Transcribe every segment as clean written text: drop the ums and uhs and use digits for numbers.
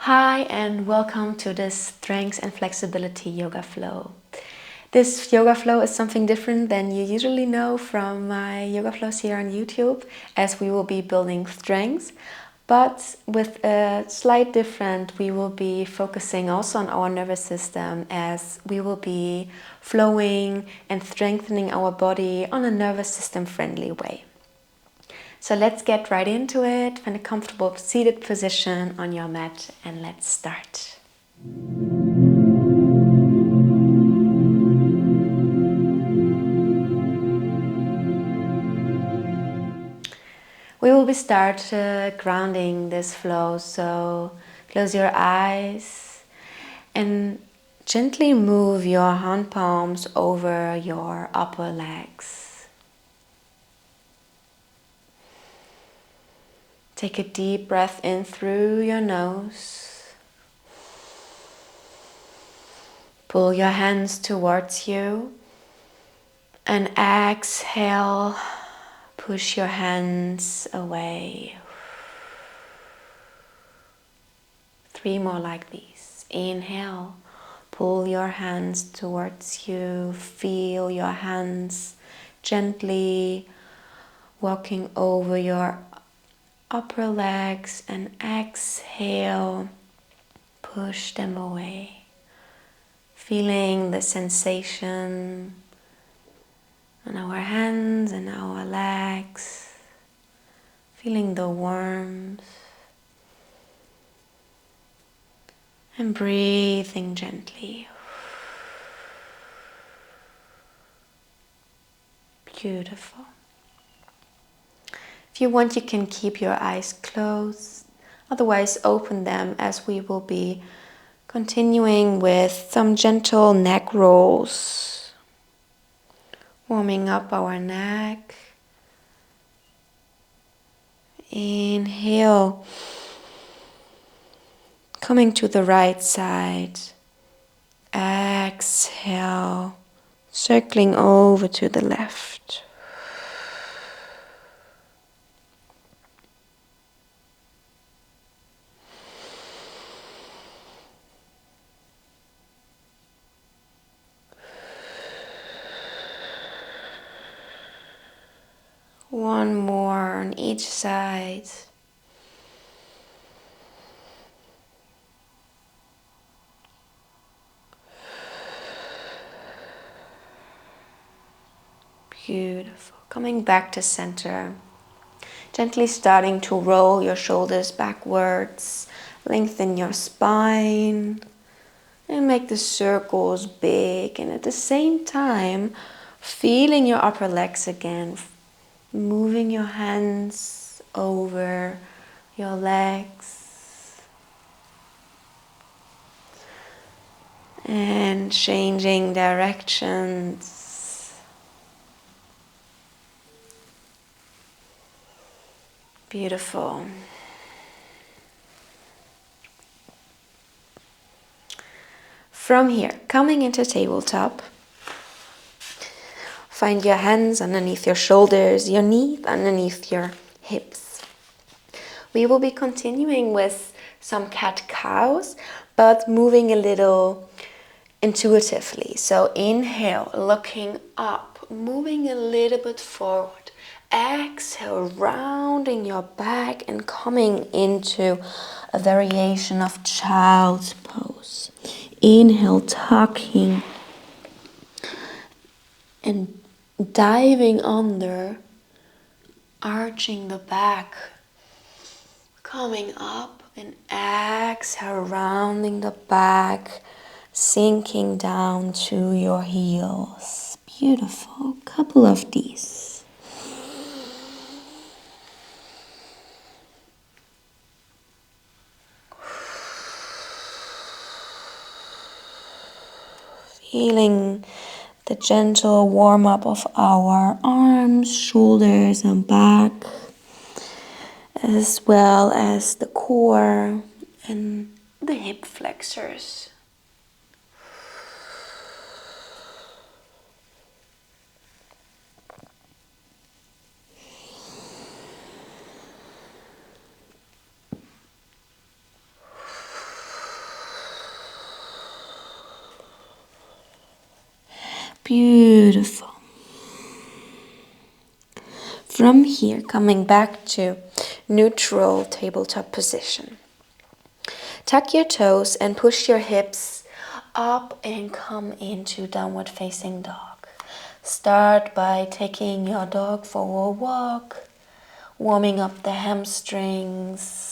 Hi and welcome to this Strength and Flexibility Yoga Flow. This yoga flow is something different than you usually know from my yoga flows here on YouTube, as we will be building strength, but with a slight different, we will be focusing also on our nervous system, as we will be flowing and strengthening our body on a nervous system friendly way. So let's get right into it. Find a comfortable seated position on your mat and let's start. We will start grounding this flow, so close your eyes and gently move your hand palms over your upper legs. Take a deep breath in through your nose. Pull your hands towards you and exhale. Push your hands away. 3 more like these. Inhale. Pull your hands towards you. Feel your hands gently walking over your upper legs, and exhale. Push them away. Feeling the sensation on our hands and our legs, feeling the warmth, and breathing gently. Beautiful. If you want, you can keep your eyes closed, otherwise open them, as we will be continuing with some gentle neck rolls. Warming up our neck. Inhale. Coming to the right side. Exhale. Circling over to the left. One more on each side. Beautiful. Coming back to center. Gently starting to roll your shoulders backwards. Lengthen your spine. And make the circles big. And at the same time, feeling your upper legs again. Moving your hands over your legs. And changing directions. Beautiful. From here, coming into tabletop, find your hands underneath your shoulders, your knees underneath your hips. We will be continuing with some cat-cows, but moving a little intuitively. So inhale, looking up, moving a little bit forward. Exhale, rounding your back and coming into a variation of child's pose. Inhale, tucking and diving under, arching the back, coming up, and exhale, rounding the back, sinking down to your heels. Beautiful. Couple of these. Feeling the gentle warm up of our arms, shoulders, and back, as well as the core and the hip flexors. Beautiful. From here, coming back to neutral tabletop position. Tuck your toes and push your hips up and come into downward facing dog. Start by taking your dog for a walk, warming up the hamstrings,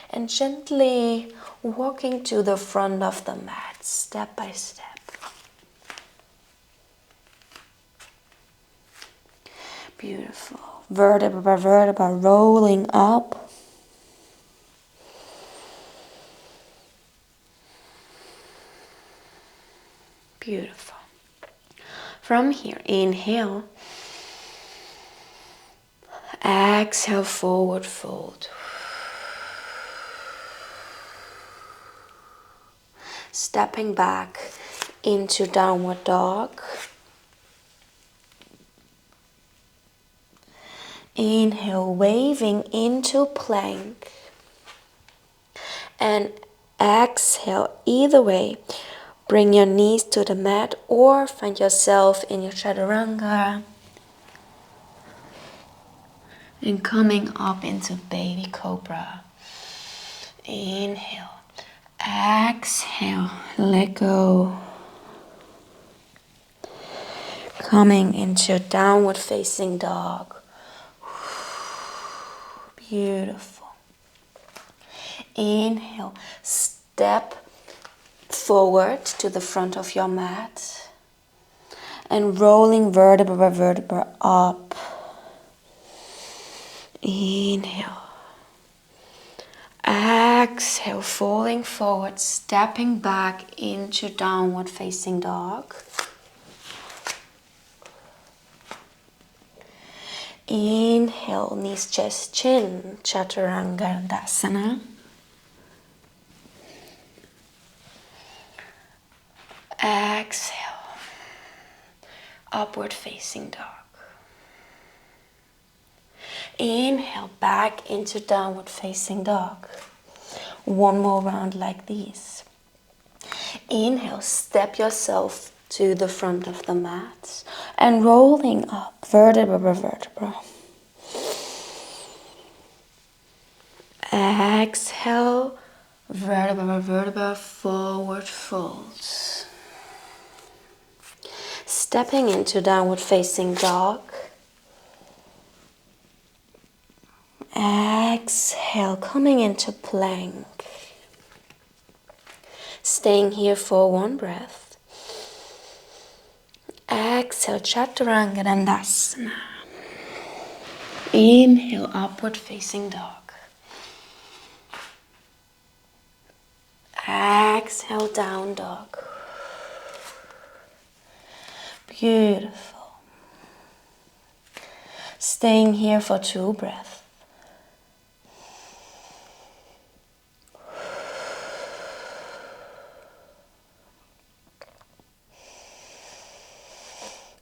and gently walking to the front of the mat, step by step. Beautiful. Vertebra by vertebra, rolling up. Beautiful. From here, inhale. Exhale, forward fold. Stepping back into downward dog. Inhale, waving into plank. And exhale, either way. Bring your knees to the mat or find yourself in your chaturanga. And coming up into baby cobra. Inhale. Exhale, let go. Coming into downward facing dog. Beautiful. Inhale, step forward to the front of your mat and rolling vertebra by vertebra up. Inhale. Exhale, falling forward, stepping back into downward facing dog. Inhale, knees, chest, chin, chaturanga. Exhale, upward facing dog. Inhale, back into downward facing dog. One more round like these. Inhale, step yourself to the front of the mat and rolling up vertebra by vertebra. Exhale, vertebra by vertebra, forward folds. Stepping into downward facing dog. Exhale, coming into plank. Staying here for one breath. Exhale, chaturanga. Inhale, upward facing dog. Exhale, down dog. Beautiful. Staying here for 2 breaths.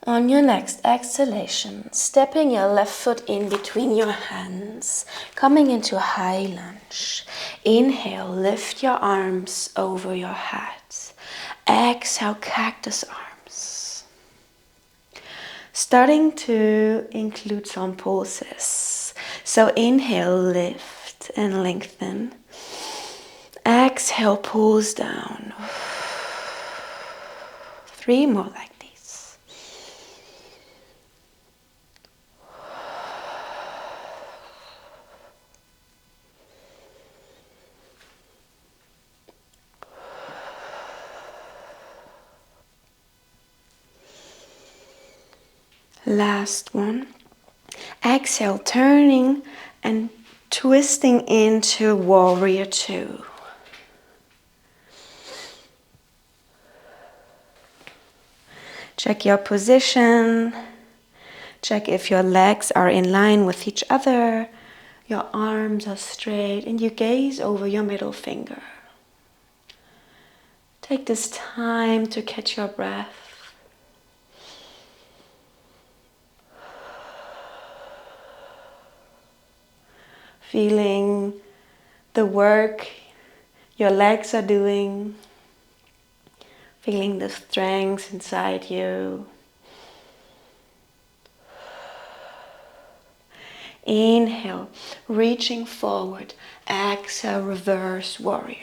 On your next exhalation, stepping your left foot in between your hands, coming into high lunge. Inhale, lift your arms over your head. Exhale, cactus arms. Starting to include some pulses. So inhale, lift and lengthen. Exhale, pulse down. 3 more like this. Last one. Exhale, turning and twisting into warrior 2. Check your position. Check if your legs are in line with each other. Your arms are straight and you gaze over your middle finger. Take this time to catch your breath. Feeling the work your legs are doing. Feeling the strength inside you. Inhale, reaching forward. Exhale, reverse warrior.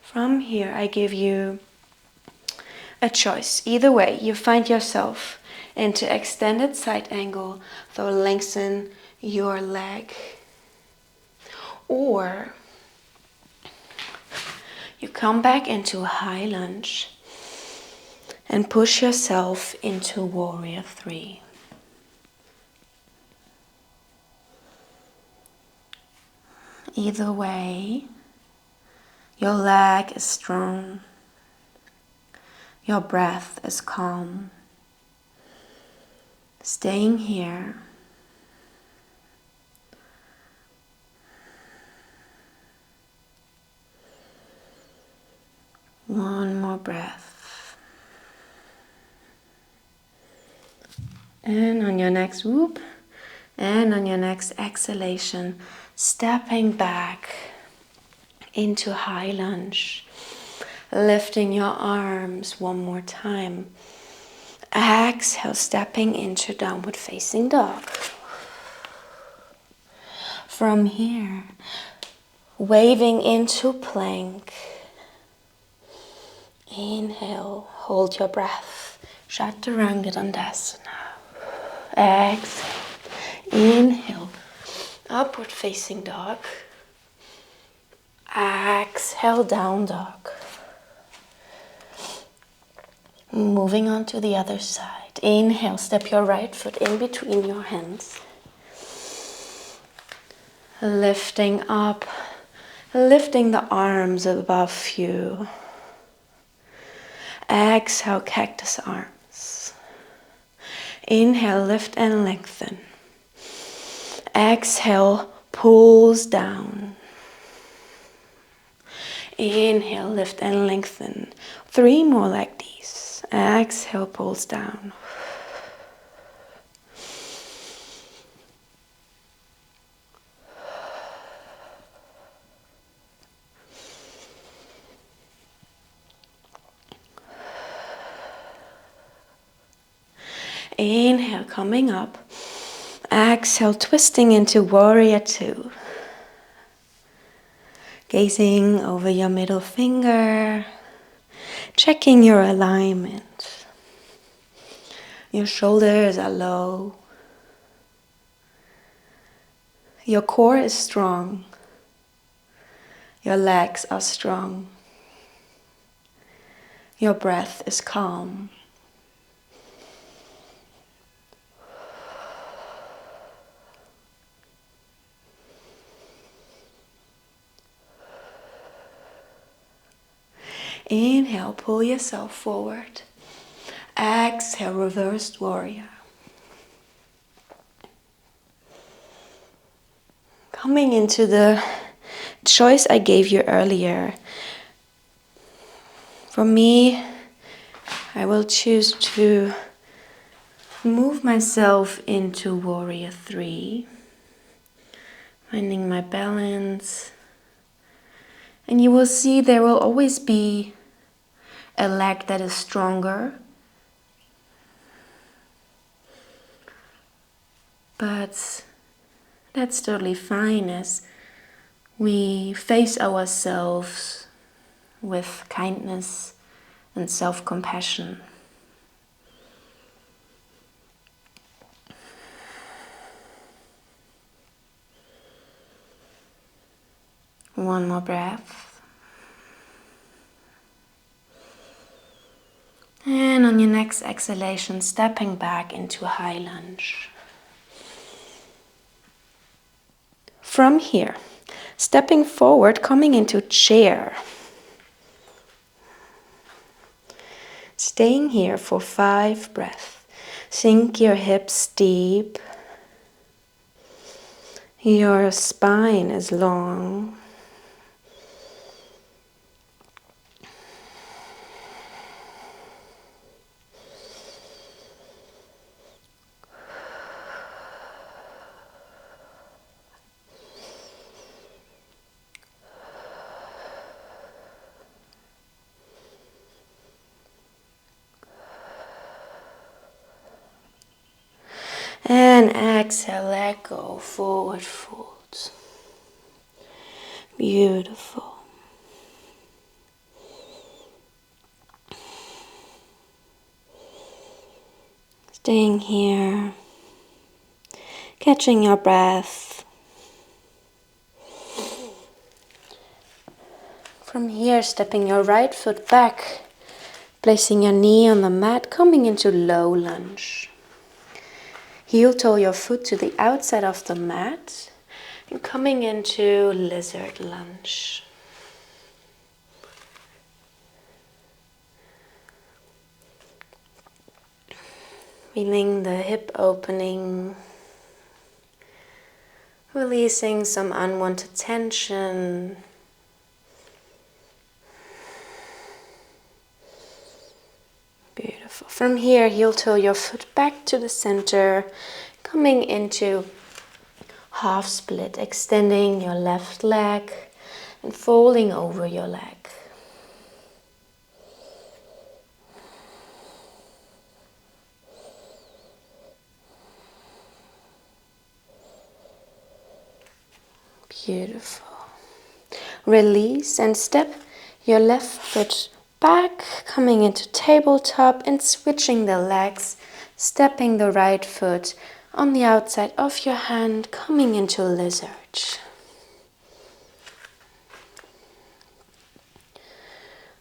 From here, I give you a choice. Either way, you find yourself into extended side angle, so lengthen your leg. Or you come back into a high lunge and push yourself into warrior 3. Either way, your leg is strong, your breath is calm. Staying here. One more breath. And on your next whoop, and on your next exhalation, stepping back into high lunge. Lifting your arms one more time. Exhale, stepping into downward facing dog. From here, waving into plank. Inhale, hold your breath. Chaturanga Dandasana. Exhale, inhale, upward facing dog. Exhale, down dog. Moving on to the other side. Inhale, step your right foot in between your hands. Lifting up, lifting the arms above you. Exhale, cactus arms. Inhale, lift and lengthen. Exhale, pulls down. Inhale, lift and lengthen. 3 more like these. Exhale, pulls down. Inhale, coming up. Exhale, twisting into warrior 2. Gazing over your middle finger. Checking your alignment. Your shoulders are low. Your core is strong. Your legs are strong. Your breath is calm. Inhale, pull yourself forward. Exhale, reversed warrior. Coming into the choice I gave you earlier. For me, I will choose to move myself into warrior 3. Finding my balance. And you will see there will always be a leg that is stronger. But that's totally fine as we face ourselves with kindness and self-compassion. One more breath. And on your next exhalation, stepping back into high lunge. From here, stepping forward, coming into chair. Staying here for 5 breaths. Sink your hips deep. Your spine is long. And exhale, let go, forward fold. Beautiful. Staying here, catching your breath. From here, stepping your right foot back, placing your knee on the mat, coming into low lunge. Heel toe your foot to the outside of the mat and coming into lizard lunge. Feeling the hip opening, releasing some unwanted tension. Beautiful. From here, heel toe your foot back to the center, coming into half split, extending your left leg and folding over your leg. Beautiful. Release and step your left foot back, coming into tabletop and switching the legs, stepping the right foot on the outside of your hand, coming into lizard.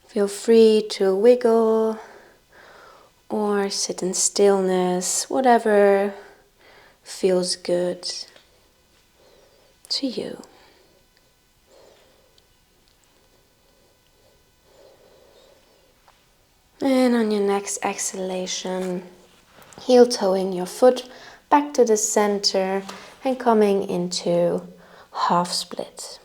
Feel free to wiggle or sit in stillness, whatever feels good to you. And on your next exhalation, heel toeing your foot back to the center and coming into half split.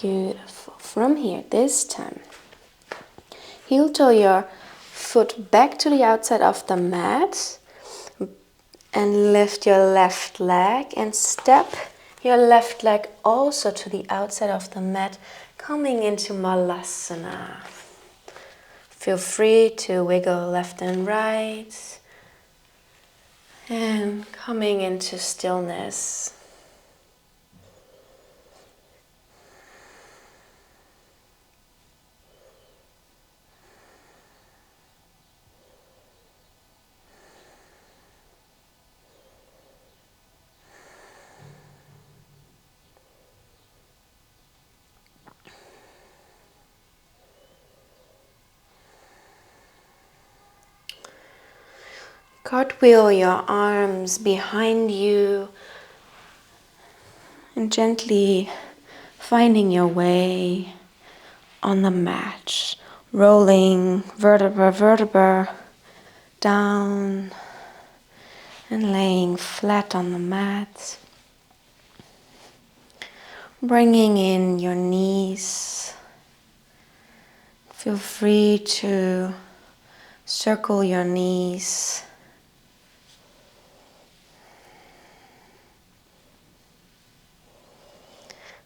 Beautiful. From here, this time, heel toe your foot back to the outside of the mat and lift your left leg and step your left leg also to the outside of the mat, coming into Malasana. Feel free to wiggle left and right and coming into stillness. Cartwheel your arms behind you and gently finding your way on the mat, rolling vertebra down and laying flat on the mat. Bringing in your knees. Feel free to circle your knees.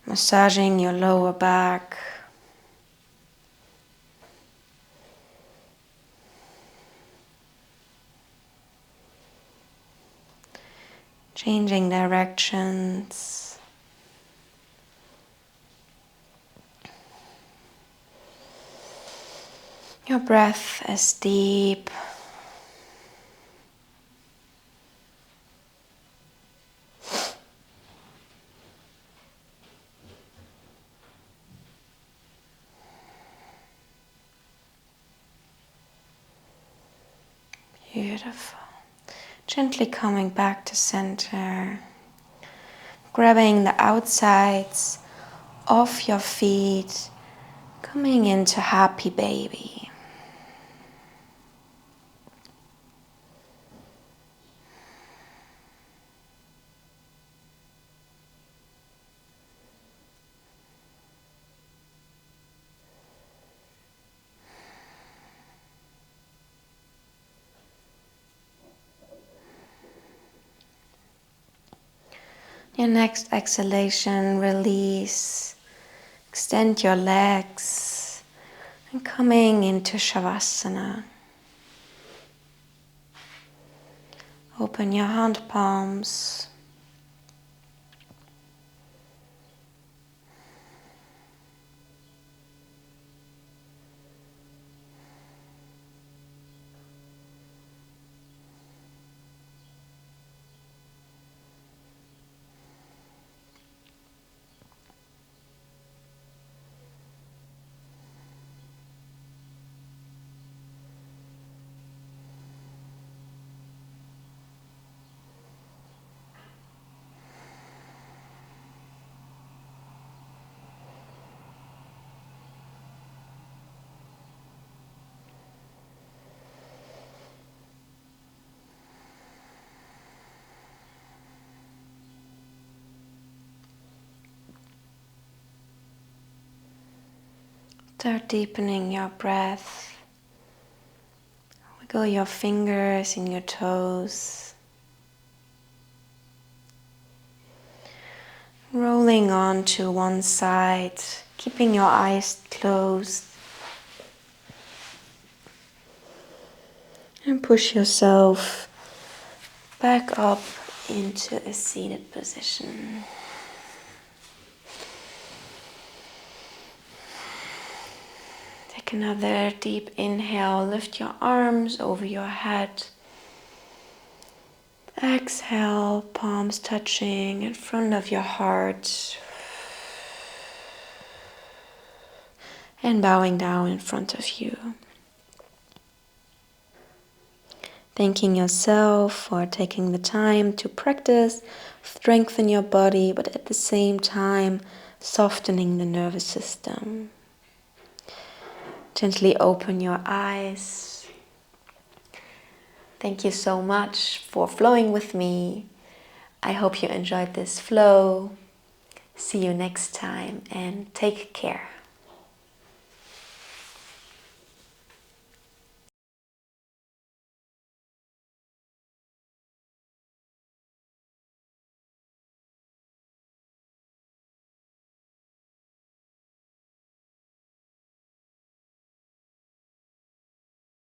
Massaging your lower back. Changing directions. Your breath is deep. Beautiful. Gently coming back to center. Grabbing the outsides of your feet. Coming into happy baby. Your next exhalation, release. Extend your legs and coming into Savasana. Open your hand palms. Start deepening your breath. Wiggle your fingers and your toes. Rolling on to one side, keeping your eyes closed. And push yourself back up into a seated position. Take another deep inhale, lift your arms over your head. Exhale, palms touching in front of your heart. And bowing down in front of you. Thanking yourself for taking the time to practice, strengthen your body, but at the same time, softening the nervous system. Gently open your eyes. Thank you so much for flowing with me. I hope you enjoyed this flow. See you next time and take care.